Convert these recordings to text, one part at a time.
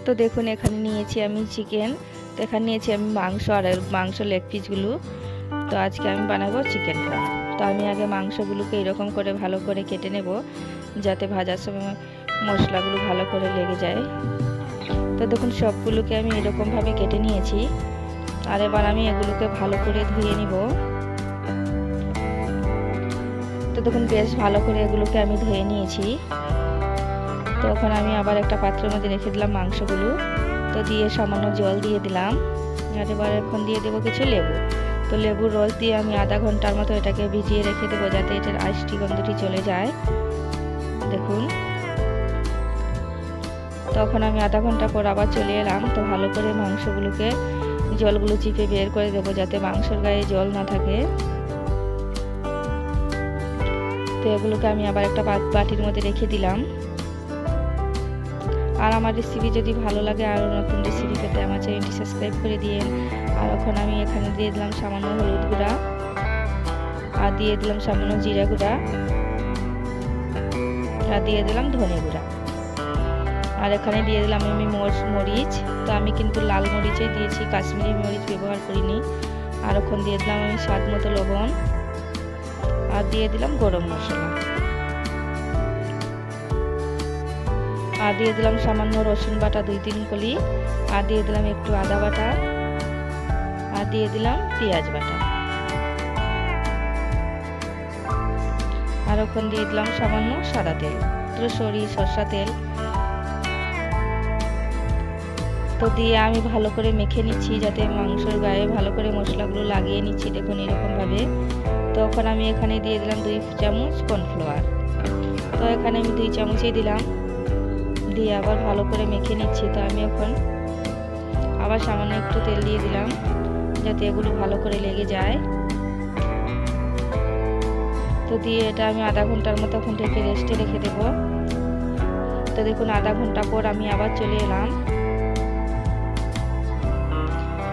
তো দেখুন এখানে নিয়েছি আমি চিকেন, তো এখানে নিয়েছি আমি মাংস আর মাংস লেগ পিসগুলো। তো আজকে আমি বানাবো চিকেন ফ্রাই। তো আমি আগে মাংসগুলোকে এরকম করে ভালো করে কেটে নেব, যাতে ভাজার সময় মশলাগুলো ভালো করে লেগে যায়। তো দেখুন সবগুলোকে আমি এরকমভাবে কেটে নিয়েছি। আর এবার আমি এগুলোকে ভালো করে ধুয়ে নিব। তো দেখুন বেশ ভালো করে এগুলোকে আমি ধুয়ে নিয়েছি। তো এখন আমি আবার একটা পাত্রের মধ্যে রেখে দিলাম মাংসগুলো। তো দিয়ে সামান্য জল দিয়ে দিলাম। আর এবার এখন দিয়ে দেবো কিছু লেবু। তো লেবুর রস দিয়ে আমি আধা ঘন্টার মতো এটাকে ভিজিয়ে রেখে দেবো, যাতে এটার আইসটি গন্ধটি চলে যায়। দেখুন তখন আমি আধা ঘন্টা পর আবার চলে এলাম। তো ভালো করে মাংসগুলোকে জলগুলো চিপে বের করে দেবো, যাতে মাংসের গায়ে জল না থাকে। তো এগুলোকে আমি আবার একটা বাটির মধ্যে রেখে দিলাম। আর আমার রেসিপি যদি ভালো লাগে আরও নতুন রেসিপি পেতে আমার চ্যানেলটি সাবস্ক্রাইব করে দিন। আর এখন আমি এখানে দিয়ে দিলাম সামান্য হলুদ গুঁড়া, আর দিয়ে দিলাম সামান্য জিরা গুঁড়া, আর দিয়ে দিলাম ধনে গুঁড়া। আর এখানে দিয়ে দিলাম আমি মরিচ। তো আমি কিন্তু লাল মরিচই দিয়েছি, কাশ্মীরি মরিচ ব্যবহার করিনি। আর এখন দিয়ে দিলাম আমি স্বাদ মতো লবণ, আর দিয়ে দিলাম গরম মশলা, আর দিয়ে দিলাম সামান্য রসুন বাটা 2-3 কলি, আর দিয়ে দিলাম একটু আদা বাটা, আর দিয়ে দিলাম পেঁয়াজ বাটা, আর ওখানে দিয়ে দিলাম সামান্য সাদা তেল, সরষা তেল। তো দিয়ে আমি ভালো করে মেখে নিচ্ছি, যাতে মাংসের গায়ে ভালো করে মশলাগুলো লাগিয়ে নিচ্ছি। দেখুন এরকম ভাবে। তো এখন আমি এখানে দিয়ে দিলাম 2 চামচ কর্নফ্লাওয়ার। তো এখানে আমি 2 চামচই দিলাম, দিয়ে আবার ভালো করে মেখে নিচ্ছি। তো আমি এখন আবার সামান্য একটু তেল দিয়ে দিলাম, যাতে এগুলো ভালো করে লেগে যায়। তো দিয়ে এটা আমি আধা ঘন্টার মতো এখন থেকে রেস্টে রেখে দেব। তো দেখুন আধা ঘন্টা পর আমি আবার চলে এলাম।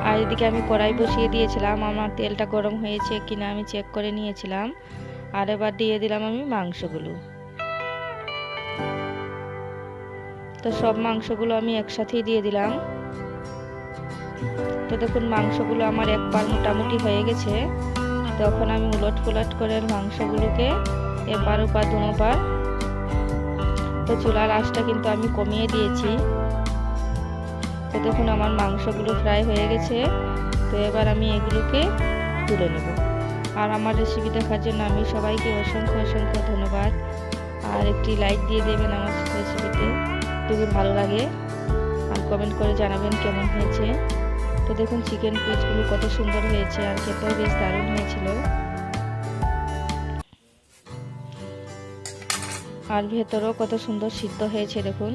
আর এদিকে আমি কড়াই বসিয়ে দিয়েছিলাম, আমার তেলটা গরম হয়েছে কিনা আমি চেক করে নিয়েছিলাম। আর এবার দিয়ে দিলাম আমি মাংসগুলো। তো সব মাংসগুলো আমি একসাথেই দিয়ে দিলাম। তো দেখুন মাংসগুলো আমার এক পার মোটামুটি হয়ে গেছে। তখন আমি উলট পুলট করে মাংসগুলোকে এপার ওপার দুনো পার। তো চুলার আঁচটা কিন্তু আমি কমিয়ে দিয়েছি। তো দেখুন আমার মাংসগুলো ফ্রাই হয়ে গেছে। তো এবার আমি এগুলোকে তুলে নেব। আর আমার রেসিপি দেখার জন্য আমি সবাইকে অসংখ্য ধন্যবাদ। আর একটি লাইক দিয়ে দেবেন আমার রেসিপিতে যদি ভালো লাগে, আর কমেন্ট করে জানাবেন কেমন হয়েছে। তো দেখুন চিকেন পিসগুলো কত সুন্দর হয়েছে, আর খেতেও বেশ দারুণ হয়েছিল। আর ভেতরেও কত সুন্দর সিদ্ধ হয়েছে দেখুন।